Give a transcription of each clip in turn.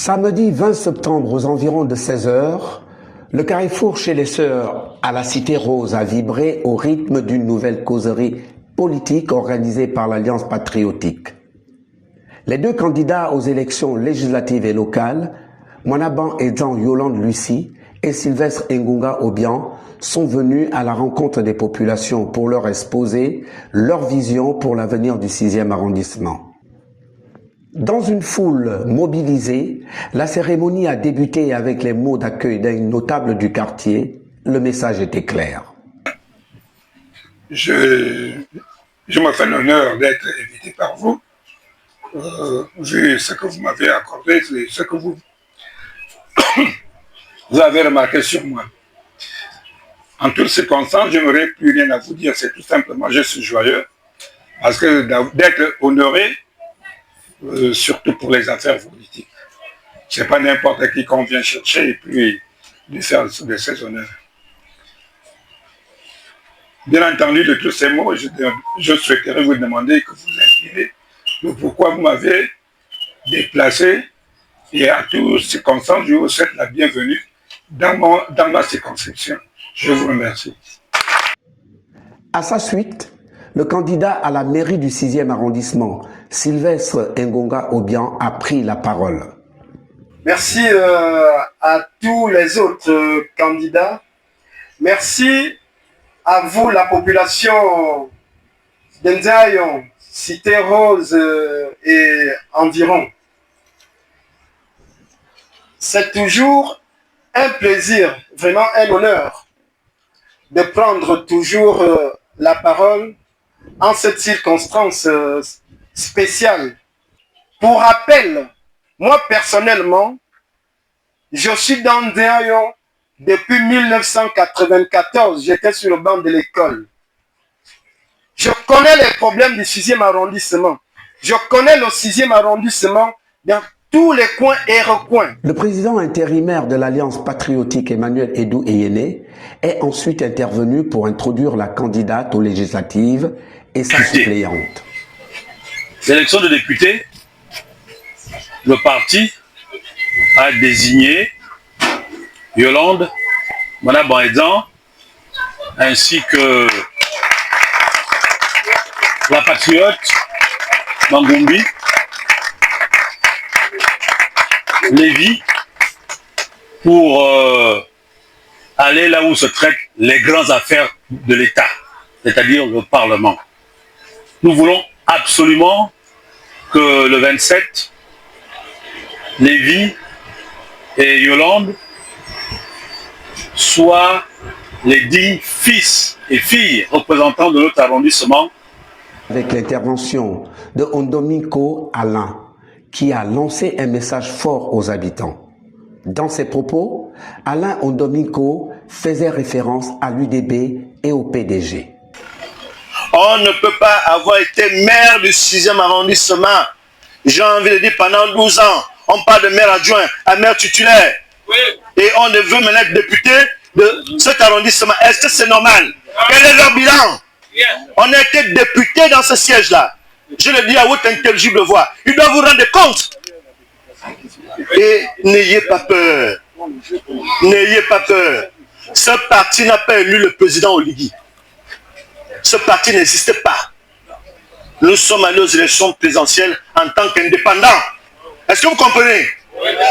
Samedi 20 septembre aux environs de 16 h, le carrefour chez les Sœurs à la Cité Rose a vibré au rythme d'une nouvelle causerie politique organisée par l'Alliance patriotique. Les deux candidats aux élections législatives et locales, Mwanaban Edzan Yolande Lucie et Sylvestre Ngunga Obiang, sont venus à la rencontre des populations pour leur exposer leur vision pour l'avenir du 6e arrondissement. Dans une foule mobilisée, la cérémonie a débuté avec les mots d'accueil d'un notable du quartier. Le message était clair. Je me fais l'honneur d'être invité par vous. Vu ce que vous m'avez accordé, ce que vous avez remarqué sur moi. En toutes circonstances, je n'aurais plus rien à vous dire. C'est tout simplement, je suis joyeux. Parce que d'être honoré, surtout pour les affaires politiques. Ce n'est pas n'importe qui qu'on vient chercher et puis lui faire de ses honneurs. Bien entendu, de tous ces mots, je souhaiterais vous demander que vous inspirez de pourquoi vous m'avez déplacé et à toutes circonstances, je vous souhaite la bienvenue dans ma circonscription. Je vous remercie. À sa suite, le candidat à la mairie du 6e arrondissement, Sylvestre Ngunga Obiang, a pris la parole. Merci à tous les autres candidats. Merci à vous, la population d'Nzayon, Cité Rose et environ. C'est toujours un plaisir, vraiment un honneur de prendre toujours la parole en cette circonstance spéciale. Pour rappel, moi personnellement, je suis dans Ndéayon depuis 1994. J'étais sur le banc de l'école. Je connais les problèmes du 6e arrondissement. Je connais le 6e arrondissement dans tous les coins et recoins. Le président intérimaire de l'Alliance patriotique, Emmanuel Edou Eyene, est ensuite intervenu pour introduire la candidate aux législatives et sa suppléante. L'élection de députés, le parti a désigné Yolande Mwanaban Edzan ainsi que la patriote Mangumbi Lévy pour aller là où se traitent les grandes affaires de l'État, c'est-à-dire le Parlement. Nous voulons absolument que le 27, Lévy et Yolande soient les dignes fils et filles représentants de notre arrondissement. Avec l'intervention de Ondomiko Alain, qui a lancé un message fort aux habitants. Dans ses propos, Alain Ondomiko faisait référence à l'UDB et au PDG. On ne peut pas avoir été maire du 6e arrondissement. J'ai envie de dire pendant 12 ans, on parle de maire adjoint à maire titulaire. Oui. Et on veut maintenant être député de cet arrondissement. Est-ce que c'est normal? Quel est leur bilan? On a été député dans ce siège-là. Je le dis à haute intelligible voix. Il doit vous rendre compte. Et n'ayez pas peur. N'ayez pas peur. Ce parti n'a pas élu le président Oligui. Ce parti n'existait pas. Nous sommes allés aux élections présidentielles en tant qu'indépendants. Est-ce que vous comprenez?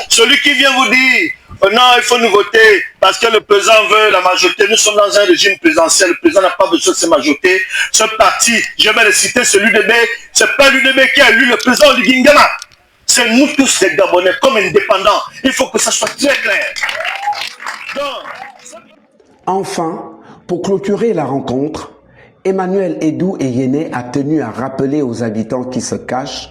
Celui qui vient vous dire non, il faut nous voter parce que le président veut la majorité. Nous sommes dans un régime présidentiel. Le président n'a pas besoin de cette majorité. Ce parti, je vais le citer, c'est l'UDB. Ce n'est pas l'UDB qui a élu le président Oligui Nguema. C'est nous tous les Gabonais comme indépendants. Il faut que ça soit très clair. Enfin, pour clôturer la rencontre, Emmanuel Edou Eyene a tenu à rappeler aux habitants qui se cachent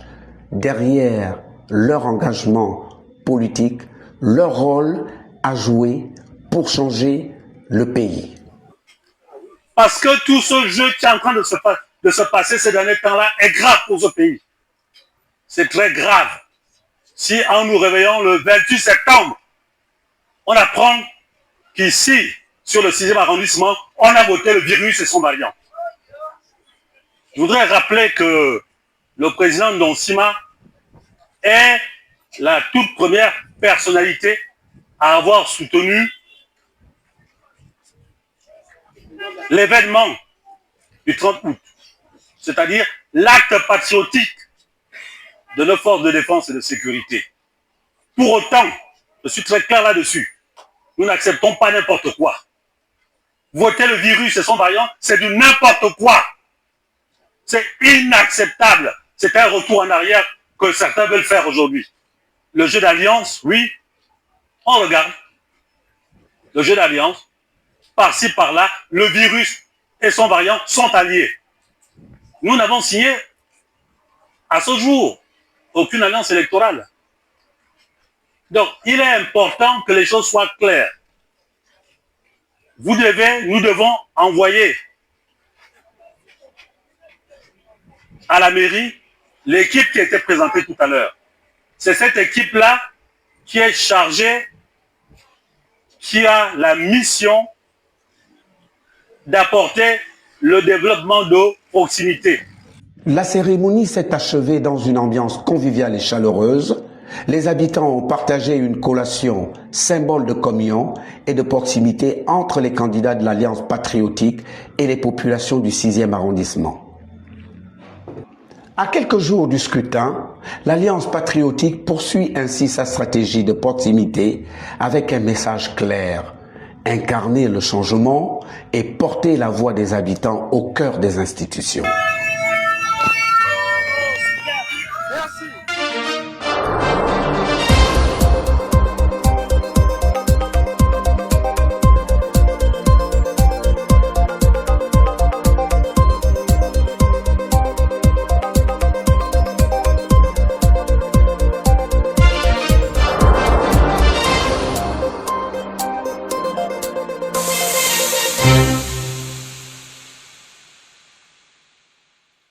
derrière leur engagement politique, leur rôle à jouer pour changer le pays. Parce que tout ce jeu qui est en train de se passer ces derniers temps-là est grave pour ce pays. C'est très grave. Si en nous réveillons le 28 septembre, on apprend qu'ici, sur le 6e arrondissement, on a voté le virus et son variant. Je voudrais rappeler que le président Donsima est la toute première personnalité à avoir soutenu l'événement du 30 août, c'est-à-dire l'acte patriotique de nos forces de défense et de sécurité. Pour autant, je suis très clair là-dessus, nous n'acceptons pas n'importe quoi. Voter le virus et son variant, c'est du n'importe quoi. C'est inacceptable. C'est un retour en arrière que certains veulent faire aujourd'hui. Le jeu d'alliance, oui, on regarde. Le jeu d'alliance, par-ci, par-là, le virus et son variant sont alliés. Nous n'avons signé, à ce jour, aucune alliance électorale. Donc, il est important que les choses soient claires. Nous devons envoyer à la mairie l'équipe qui a été présentée tout à l'heure. C'est cette équipe-là qui est chargée, qui a la mission d'apporter le développement de proximité. La cérémonie s'est achevée dans une ambiance conviviale et chaleureuse. Les habitants ont partagé une collation, symbole de communion et de proximité entre les candidats de l'Alliance patriotique et les populations du 6e arrondissement. À quelques jours du scrutin, l'Alliance patriotique poursuit ainsi sa stratégie de proximité avec un message clair: incarner le changement et porter la voix des habitants au cœur des institutions. Merci.